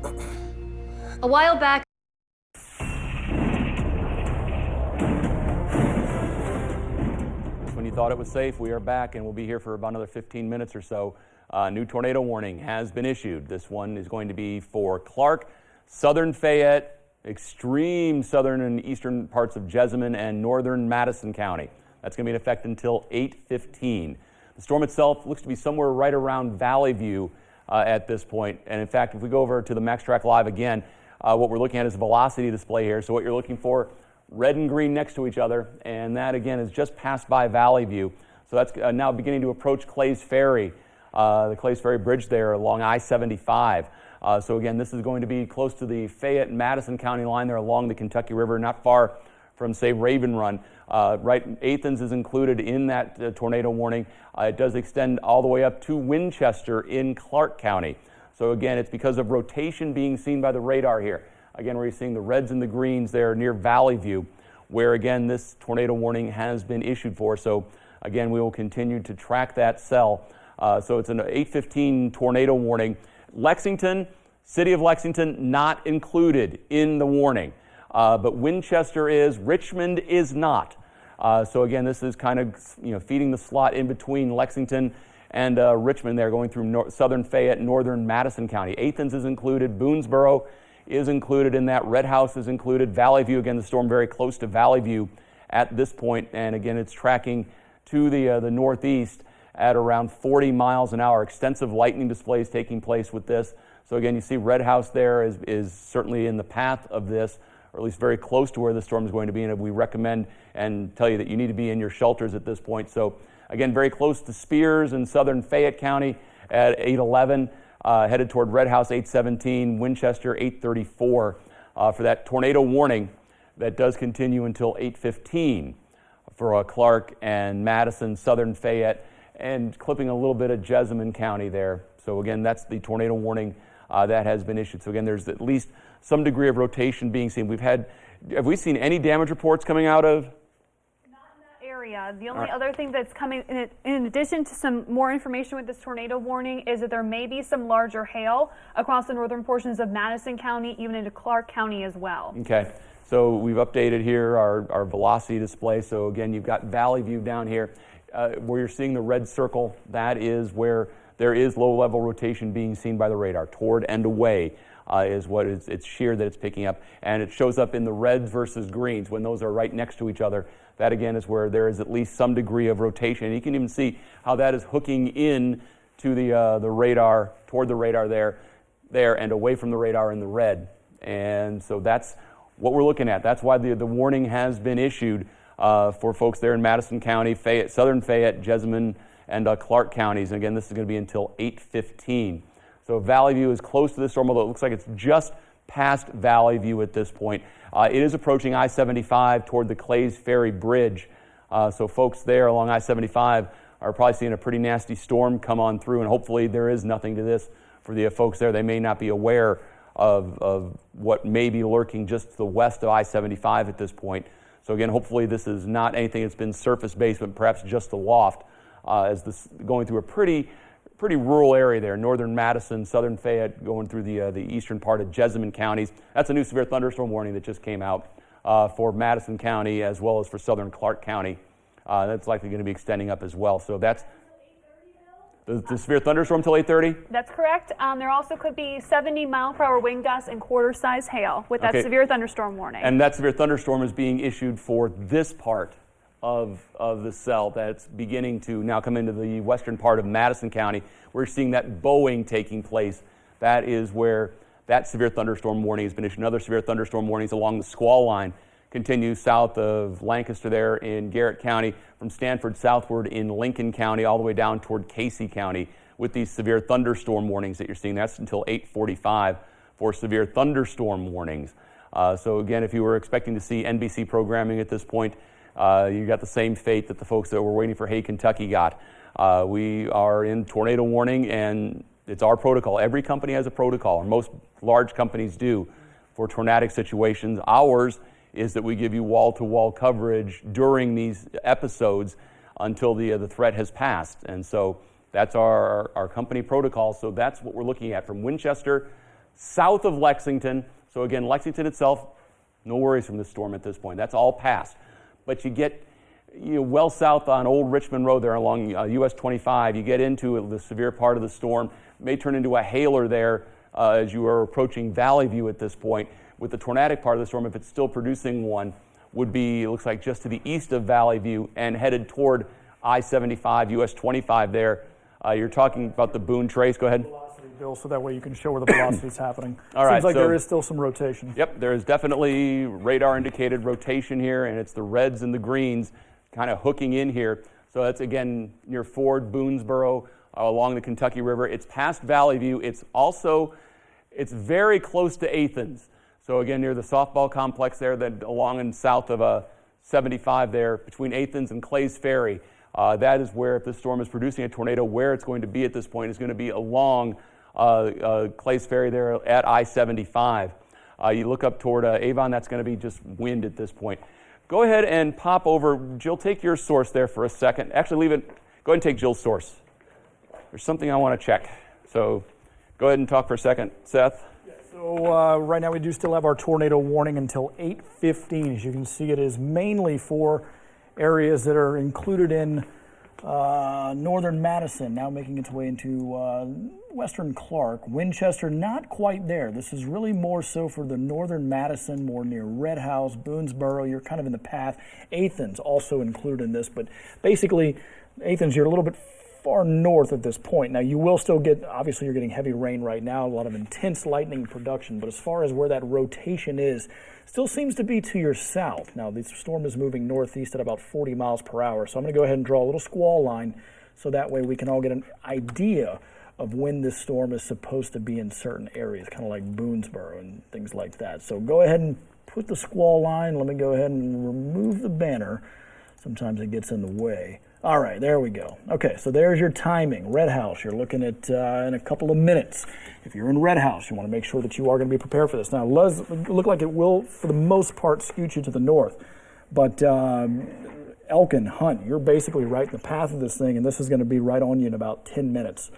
A while back, when you thought it was safe, we are back, and we'll be here for about another 15 minutes or so. New tornado warning has been issued. This one is going to be for Clark, southern Fayette, extreme southern and eastern parts of Jessamine, and northern Madison County. That's going to be in effect until 8:15. The storm itself looks to be somewhere right around Valley View at this point. And in fact, if we go over to the MaxTrack Live again, what we're looking at is a velocity display here. So what you're looking for, red and green next to each other, and that again is just passed by Valley View. So that's now beginning to approach Clays Ferry, the Clays Ferry Bridge there along I-75. So again, this is going to be close to the Fayette and Madison County line there along the Kentucky River, not far from, say, Raven Run. Right, Athens is included in that tornado warning. It does extend all the way up to Winchester in Clark County. So again, it's because of rotation being seen by the radar here. Again, we're seeing the reds and the greens there near Valley View, where again this tornado warning has been issued for. So again, we will continue to track that cell. So it's an 8:15 tornado warning. Lexington, City of Lexington, not included in the warning. But Winchester is, Richmond is not. So again, this is kind of feeding the slot in between Lexington and Richmond there, going through southern Fayette, northern Madison County. Athens is included, Boonesboro is included in that, Red House is included, Valley View, again the storm very close to Valley View at this point, and again it's tracking to the northeast at around 40 miles an hour. Extensive lightning displays taking place with this. So again, you see Red House there is certainly in the path of this, or at least very close to where the storm is going to be, and we recommend and tell you that you need to be in your shelters at this point. So again, very close to Spears in southern Fayette County at 8:11, headed toward Red House 8:17, Winchester 8:34 for that tornado warning that does continue until 8:15 for Clark and Madison, southern Fayette, and clipping a little bit of Jessamine County there. So again, that's the tornado warning that has been issued. So again, there's at least some degree of rotation being seen. Have we seen any damage reports coming out of? Not in that area. The only other thing that's coming, in addition to some more information with this tornado warning, is that there may be some larger hail across the northern portions of Madison County, even into Clark County as well. Okay, so we've updated here our velocity display. So again, you've got Valley View down here. Where you're seeing the red circle, that is where there is low-level rotation being seen by the radar. Toward and away is what it's shear that it's picking up, and it shows up in the reds versus greens when those are right next to each other. That again is where there is at least some degree of rotation. And you can even see how that is hooking in to the radar, toward the radar there, and away from the radar in the red. And so that's what we're looking at. That's why the warning has been issued for folks there in Madison County, Fayette, southern Fayette, Jessamine, and Clark counties. And again, this is going to be until 8:15. So Valley View is close to the storm, although it looks like it's just past Valley View at this point. It is approaching I-75 toward the Clays Ferry Bridge. So folks there along I-75 are probably seeing a pretty nasty storm come on through, and hopefully there is nothing to this for the folks there. They may not be aware of what may be lurking just to the west of I-75 at this point. So again, hopefully this is not anything that's been surface-based, but perhaps just the loft, as this going through a pretty rural area there, northern Madison, southern Fayette, going through the eastern part of Jessamine counties. That's a new severe thunderstorm warning that just came out for Madison County as well as for southern Clark County. That's likely going to be extending up as well. So that's the severe thunderstorm till 8:30? That's correct. There also could be 70-mile-per-hour wind gusts and quarter-size hail with that severe thunderstorm warning. And that severe thunderstorm is being issued for this part of the cell that's beginning to now come into the western part of Madison County. We're seeing that bowing taking place. That is where that severe thunderstorm warning has been issued. Another severe thunderstorm warnings along the squall line continue south of Lancaster there in Garrett County, from Stanford southward in Lincoln County, all the way down toward Casey County with these severe thunderstorm warnings that you're seeing. That's until 8:45 for severe thunderstorm warnings. So again, if you were expecting to see NBC programming at this point, you got the same fate that the folks that were waiting for Hey Kentucky got. We are in tornado warning, and it's our protocol. Every company has a protocol, or most large companies do, for tornadic situations. Ours is that we give you wall-to-wall coverage during these episodes until the threat has passed. And so that's our company protocol. So that's what we're looking at from Winchester south of Lexington. So again, Lexington itself, no worries from this storm at this point. That's all past. But you get well south on Old Richmond Road there along US 25. You get into the severe part of the storm. It may turn into a hailer there as you are approaching Valley View at this point. With the tornadic part of the storm, if it's still producing one, would be, it looks like, just to the east of Valley View and headed toward I-75, US 25 there. You're talking about the Boone Trace. Go ahead. Velocity, Bill, so that way you can show where the velocity is happening. All right, Seems like so there is still some rotation. Yep, there is definitely radar indicated rotation here, and it's the reds and the greens kind of hooking in here. So that's, again, near Ford, Boonesboro, along the Kentucky River. It's past Valley View. It's very close to Athens. So again, near the softball complex there, then along and south of 75 there, between Athens and Clay's Ferry. That is where, if the storm is producing a tornado, where it's going to be at this point is going to be along Clay's Ferry there at I-75. You look up toward Avon, that's going to be just wind at this point. Go ahead and pop over. Jill, take your source there for a second. Actually, leave it. Go ahead and take Jill's source. There's something I want to check. So go ahead and talk for a second, Seth. So right now we do still have our tornado warning until 8:15. As you can see, it is mainly for areas that are included in northern Madison, now making its way into western Clark. Winchester, not quite there. This is really more so for the northern Madison, more near Red House, Boonesboro. You're kind of in the path. Athens also included in this, but basically Athens, you're a little bit far north at this point. Now you will still get, obviously you're getting heavy rain right now, a lot of intense lightning production, but as far as where that rotation is, still seems to be to your south. Now the storm is moving northeast at about 40 miles per hour, so I'm going to go ahead and draw a little squall line so that way we can all get an idea of when this storm is supposed to be in certain areas, kind of like Boonesboro and things like that. So go ahead and put the squall line. Let me go ahead and remove the banner. Sometimes it gets in the way. All right, there we go. Okay, so there's your timing. Red House, you're looking at in a couple of minutes. If you're in Red House, you want to make sure that you are going to be prepared for this. Now, it does look like it will, for the most part, scoot you to the north. But Elkin, Hunt, you're basically right in the path of this thing, and this is going to be right on you in about 10 minutes.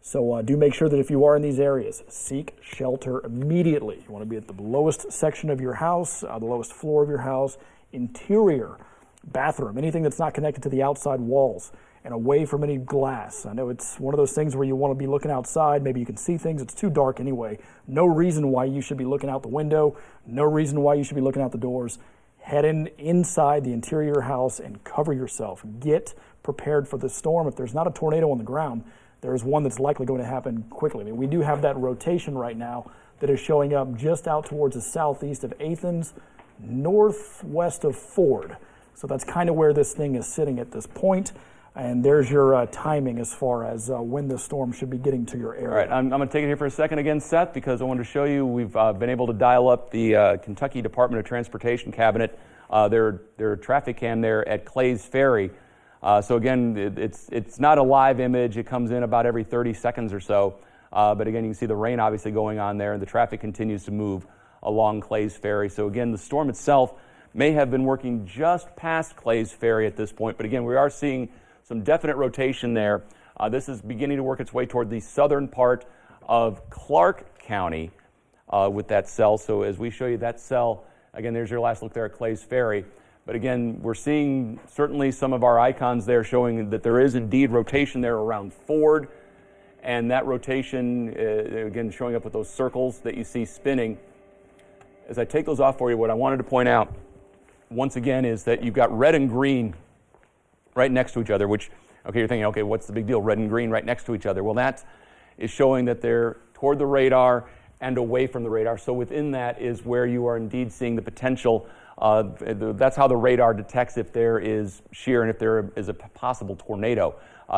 So do make sure that if you are in these areas, seek shelter immediately. You want to be at the lowest section of your house, the lowest floor of your house, interior, bathroom, anything that's not connected to the outside walls, and away from any glass. I know it's one of those things where you want to be looking outside. Maybe you can see things. It's too dark anyway. No reason why you should be looking out the window. No reason why you should be looking out the doors. Head inside the interior of your house and cover yourself. Get prepared for the storm. If there's not a tornado on the ground, there's one that's likely going to happen quickly. I mean, we do have that rotation right now that is showing up just out towards the southeast of Athens, northwest of Ford. So that's kind of where this thing is sitting at this point. And there's your timing as far as when the storm should be getting to your area. All right, I'm going to take it here for a second again, Seth, because I wanted to show you we've been able to dial up the Kentucky Department of Transportation cabinet, their traffic cam there at Clay's Ferry. So again, it's not a live image. It comes in about every 30 seconds or so. But again, you can see the rain obviously going on there, and the traffic continues to move along Clay's Ferry. So again, the storm itself may have been working just past Clay's Ferry at this point. But again, we are seeing some definite rotation there. This is beginning to work its way toward the southern part of Clark County with that cell. So as we show you that cell, again, there's your last look there at Clay's Ferry. But again, we're seeing certainly some of our icons there showing that there is indeed rotation there around Ford. And that rotation, again, showing up with those circles that you see spinning. As I take those off for you, what I wanted to point out, once again, is that you've got red and green right next to each other, which, okay, you're thinking, okay, what's the big deal? Red and green right next to each other. Well, that is showing that they're toward the radar and away from the radar. So within that is where you are indeed seeing the potential. That's how the radar detects if there is shear and if there is a possible tornado.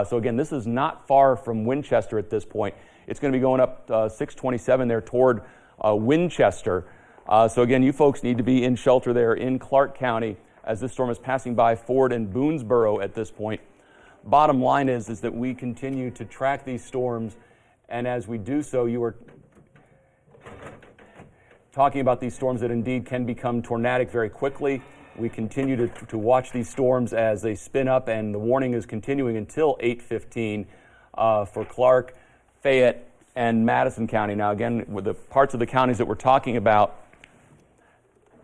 So again, this is not far from Winchester at this point. It's going to be going up 627 there toward Winchester. So again, you folks need to be in shelter there in Clark County as this storm is passing by Ford and Boonesboro at this point. Bottom line is that we continue to track these storms, and as we do so, you are talking about these storms that indeed can become tornadic very quickly. We continue to watch these storms as they spin up, and the warning is continuing until 8:15 for Clark, Fayette, and Madison County. Now, again, with the parts of the counties that we're talking about,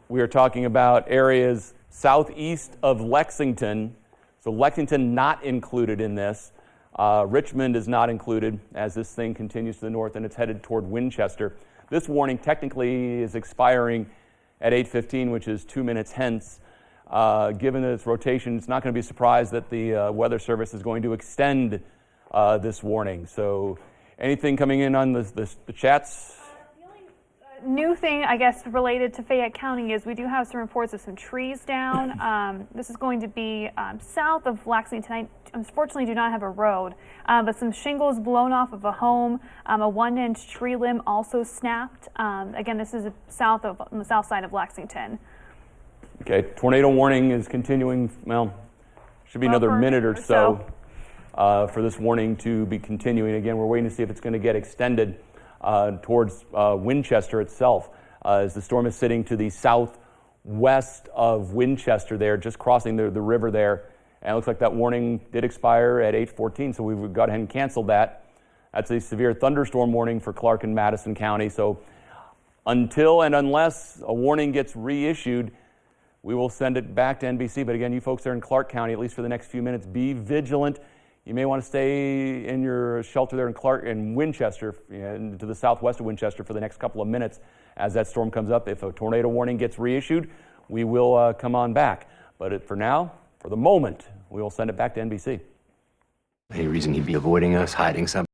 we are talking about areas southeast of Lexington. So Lexington not included in this. Richmond is not included as this thing continues to the north and it's headed toward Winchester. This warning technically is expiring at 8:15, which is 2 minutes hence. Given its rotation, it's not going to be a surprise that the Weather Service is going to extend this warning. So anything coming in on the chats? New thing, I guess, related to Fayette County is we do have some reports of some trees down. This is going to be south of Lexington. I unfortunately do not have a road, but some shingles blown off of a home. A 1-inch tree limb also snapped. Again, this is on the south side of Lexington. Okay, tornado warning is continuing. Well, should be another minute or so for this warning to be continuing. Again, we're waiting to see if it's going to get extended towards Winchester itself, as the storm is sitting to the southwest of Winchester there, just crossing the river there. And it looks like that warning did expire at 8:14, so we've got ahead and canceled that. That's a severe thunderstorm warning for Clark and Madison County. So until and unless a warning gets reissued, we will send it back to NBC. But again, you folks there in Clark County, at least for the next few minutes, be vigilant. You may want to stay in your shelter there in Clark and Winchester, to the southwest of Winchester, for the next couple of minutes as that storm comes up. If a tornado warning gets reissued, we will come on back. But for now, for the moment, we will send it back to NBC. Any reason he'd be avoiding us, hiding something?